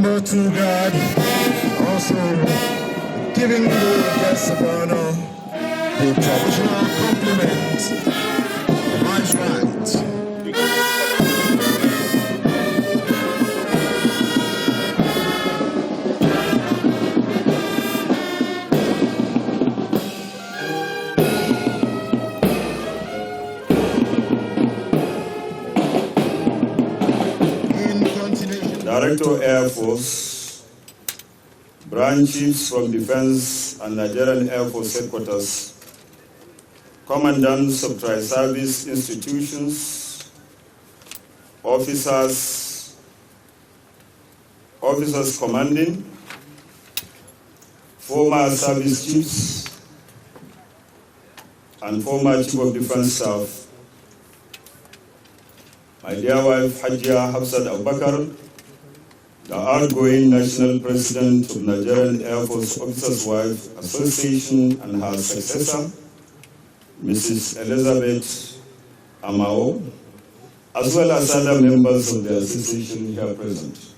humble to God, also giving the guests of honor the traditional compliment. Vice right. Director Air Force, branch chiefs from Defense and Nigerian Air Force headquarters, commandants of tri-service institutions, officers commanding, former service chiefs, and former Chief of Defense Staff, my dear wife Hajia Hafsat Abubakar, the outgoing National President of Nigerian Air Force Officers' Wife Association, and her successor, Mrs. Elizabeth Amao, as well as other members of the association here present.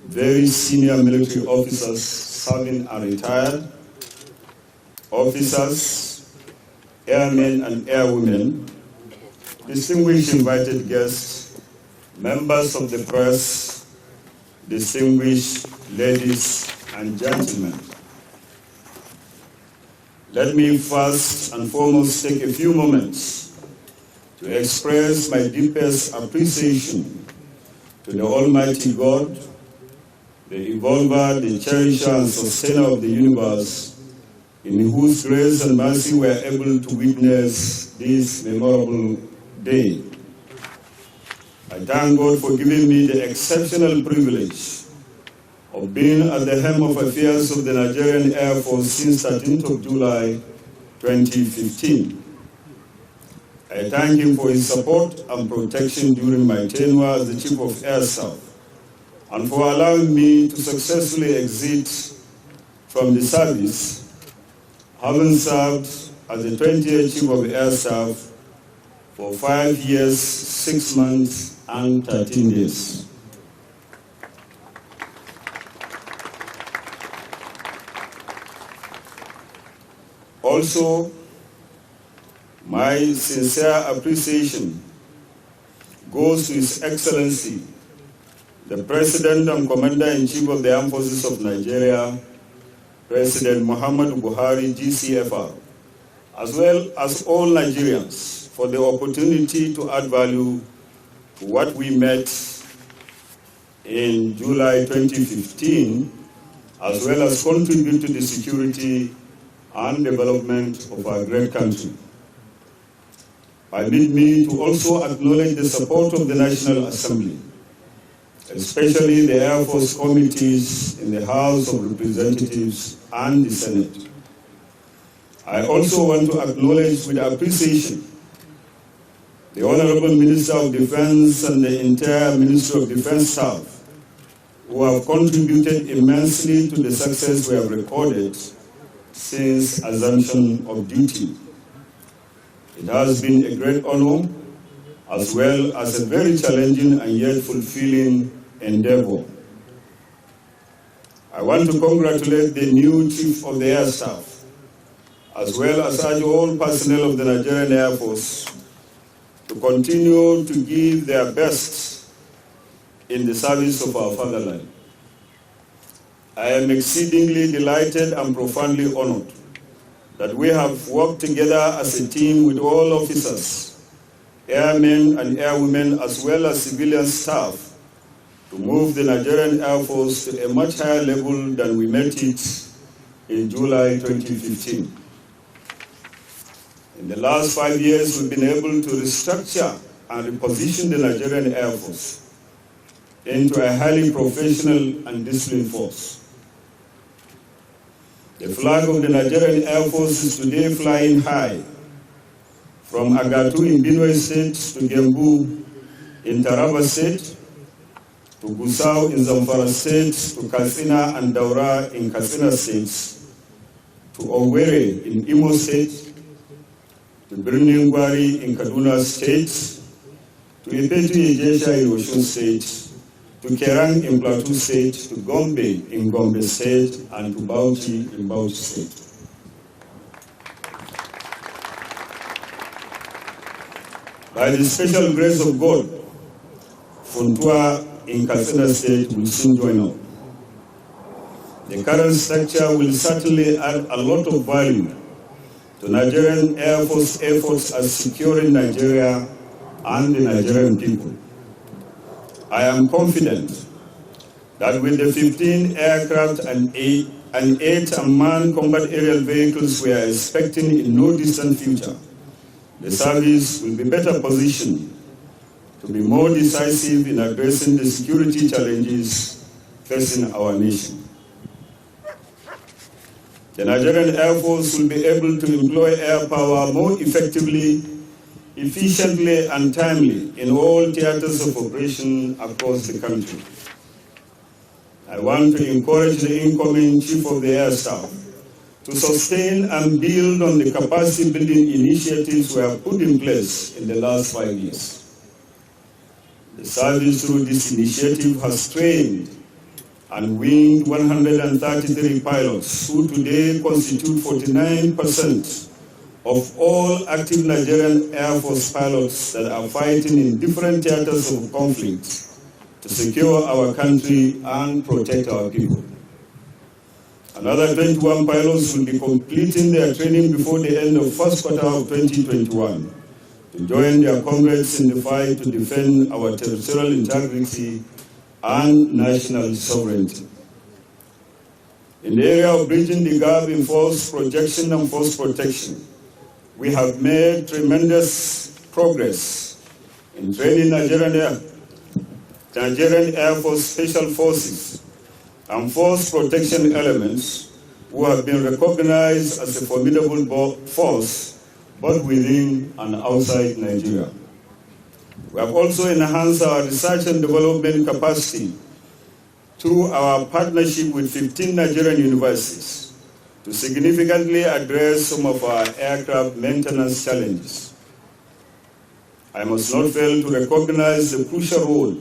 Very senior military officers serving and retired, officers, airmen and airwomen, distinguished invited guests, members of the press, distinguished ladies and gentlemen. Let me first and foremost take a few moments to express my deepest appreciation to the Almighty God, the evolver, the cherisher and sustainer of the universe, in whose grace and mercy we are able to witness this memorable day. I thank God for giving me the exceptional privilege of being at the helm of affairs of the Nigerian Air Force since 13th of July 2015. I thank him for his support and protection during my tenure as the Chief of Air Staff and for allowing me to successfully exit from the service, having served as the 20th Chief of Air Staff for 5 years, 6 months, and 13 days. Also, my sincere appreciation goes to His Excellency, the President and Commander-in-Chief of the Armed Forces of Nigeria, President Muhammadu Buhari, GCFR, as well as all Nigerians, for the opportunity to add value to what we met in July 2015, as well as contribute to the security and development of our great country. Permit me to also acknowledge the support of the National Assembly, especially the Air Force committees in the House of Representatives and the Senate. I also want to acknowledge with appreciation the Honorable Minister of Defense and the entire Ministry of Defense staff, who have contributed immensely to the success we have recorded since assumption of duty. It has been a great honor, as well as a very challenging and yet fulfilling endeavor. I want to congratulate the new Chief of the Air Staff, as well as urge all personnel of the Nigerian Air Force to continue to give their best in the service of our fatherland. I am exceedingly delighted and profoundly honored that we have worked together as a team with all officers, airmen and airwomen, as well as civilian staff, to move the Nigerian Air Force to a much higher level than we met it in July 2015. In the last 5 years, we've been able to restructure and reposition the Nigerian Air Force into a highly professional and disciplined force. The flag of the Nigerian Air Force is today flying high from Agatu in Benue State to Gembu in Taraba State, to Gusau in Zamfara State, to Katsina and Daura in Katsina States, to Owerri in Imo State, to Birnin-Gwari in Kaduna State, to Ipetu Ijesha in Osun State, to Kerang in Plateau State, to Gombe in Gombe State, and to Bauchi in Bauchi State. By the special grace of God, Funtua in Katsina State will soon join up. The current structure will certainly add a lot of value to Nigerian Air Force efforts at securing Nigeria and the Nigerian people. I am confident that with the 15 aircraft and 8 unmanned combat aerial vehicles we are expecting in no distant future, the service will be better positioned to be more decisive in addressing the security challenges facing our nation. The Nigerian Air Force will be able to employ air power more effectively, efficiently, and timely in all theaters of operation across the country. I want to encourage the incoming Chief of the Air Staff to sustain and build on the capacity building initiatives we have put in place in the last 5 years. The service through this initiative has trained and winged 133 pilots who today constitute 49% of all active Nigerian Air Force pilots that are fighting in different theaters of conflict to secure our country and protect our people. Another 21 pilots will be completing their training before the end of first quarter of 2021 to join their comrades in the fight to defend our territorial integrity and national sovereignty. In the area of bridging the gap in force projection and force protection, we have made tremendous progress in training Nigerian Air Force Special Forces and force protection elements who have been recognized as a formidable force both within and outside Nigeria. We have also enhanced our research and development capacity through our partnership with 15 Nigerian universities to significantly address some of our aircraft maintenance challenges. I must not fail to recognize the crucial role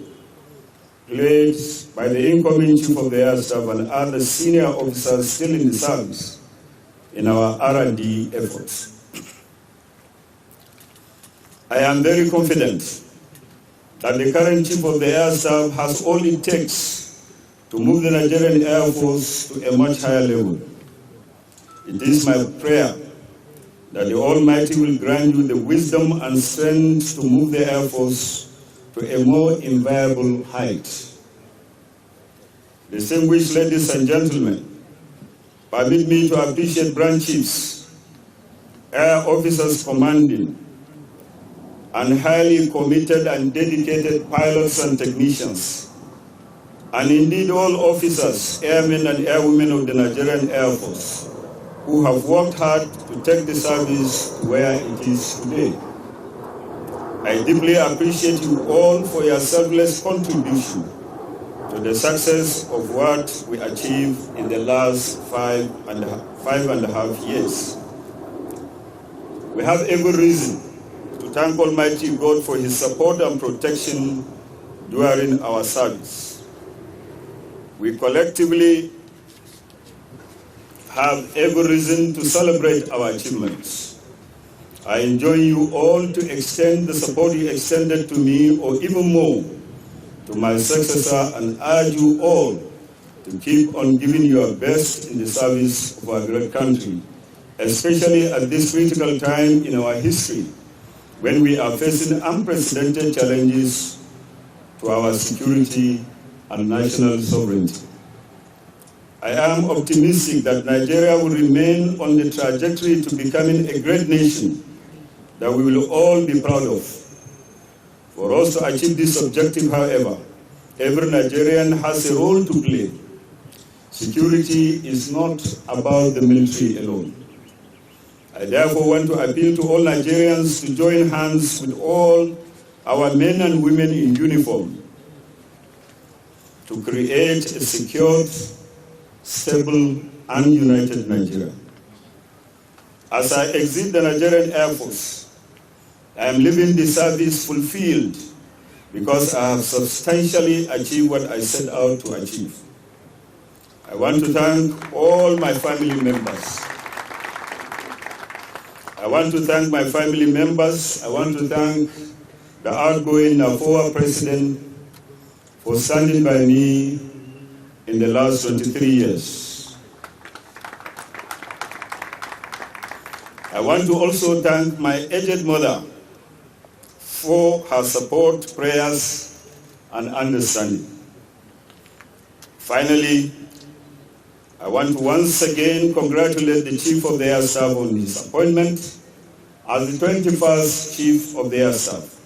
played by the incoming Chief of the Air Staff and other senior officers still in the service in our R&D efforts. I am very confident that the current Chief of the Air Staff has all it takes to move the Nigerian Air Force to a much higher level. It is my prayer that the Almighty will grant you the wisdom and strength to move the Air Force to a more enviable height. Distinguished ladies and gentlemen, permit me to appreciate branch chiefs, air officers commanding, and highly committed and dedicated pilots and technicians, and indeed all officers, airmen and airwomen of the Nigerian Air Force, who have worked hard to take the service to where it is today. I deeply appreciate you all for your selfless contribution to the success of what we achieved in the last five and a half years. We have every reason to thank Almighty God for His support and protection during our service. We collectively have every reason to celebrate our achievements. I enjoin you all to extend the support you extended to me, or even more, to my successor, and urge you all to keep on giving your best in the service of our great country, especially at this critical time in our history, when we are facing unprecedented challenges to our security and national sovereignty. I am optimistic that Nigeria will remain on the trajectory to becoming a great nation that we will all be proud of. For us to achieve this objective, however, every Nigerian has a role to play. Security is not about the military alone. I therefore want to appeal to all Nigerians to join hands with all our men and women in uniform to create a secured, stable, and united Nigeria. As I exit the Nigerian Air Force, I am leaving the service fulfilled because I have substantially achieved what I set out to achieve. I want to thank all my family members. I want to thank my family members. I want to thank the outgoing former president for standing by me in the last 23 years. I want to also thank my aged mother for her support, prayers, and understanding. Finally, I want to once again congratulate the Chief of the Air Staff on his appointment as the 21st Chief of the Air Staff.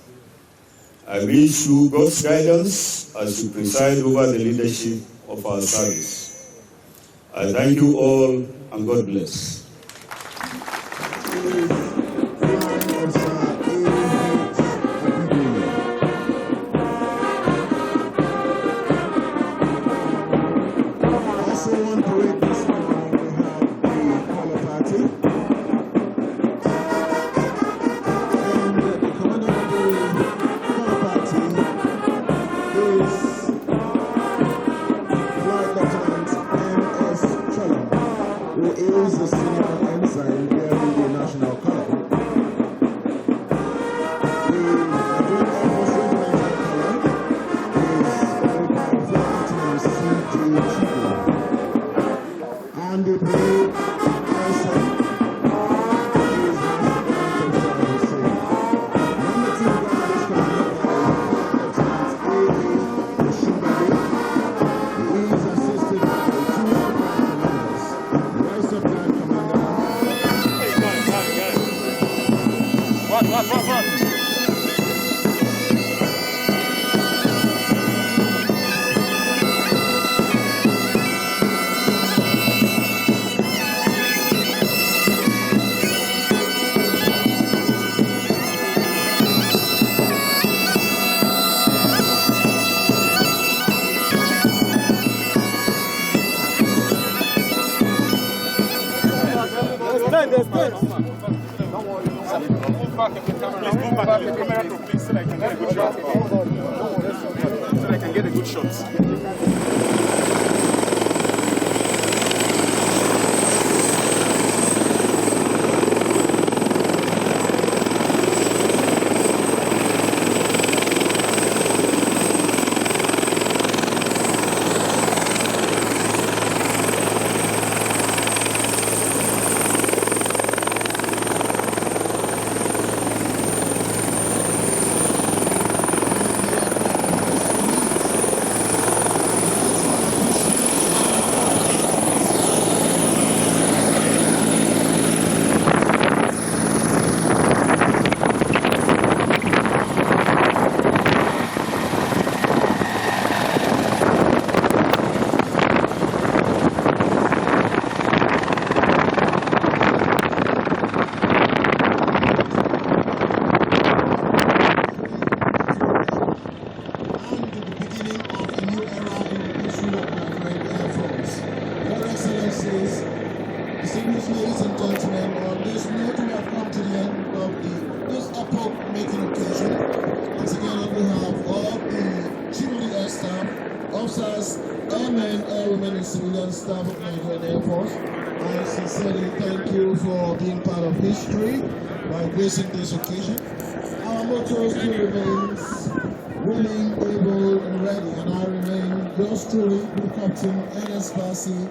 I wish you God's guidance as you preside over the leadership of our service. I thank you all, and God bless. Distinguished ladies and gentlemen, on this note, we have come to the end of this epoch-making occasion. Once again, on behalf of the Chief of the Air Staff, officers, airmen, airwomen, and civilian staff of Nigerian Air Force, I sincerely thank you for being part of history by gracing this occasion. Our motto still remains willing, able, and ready, and I remain yours truly, Group Captain N.S. Bassi.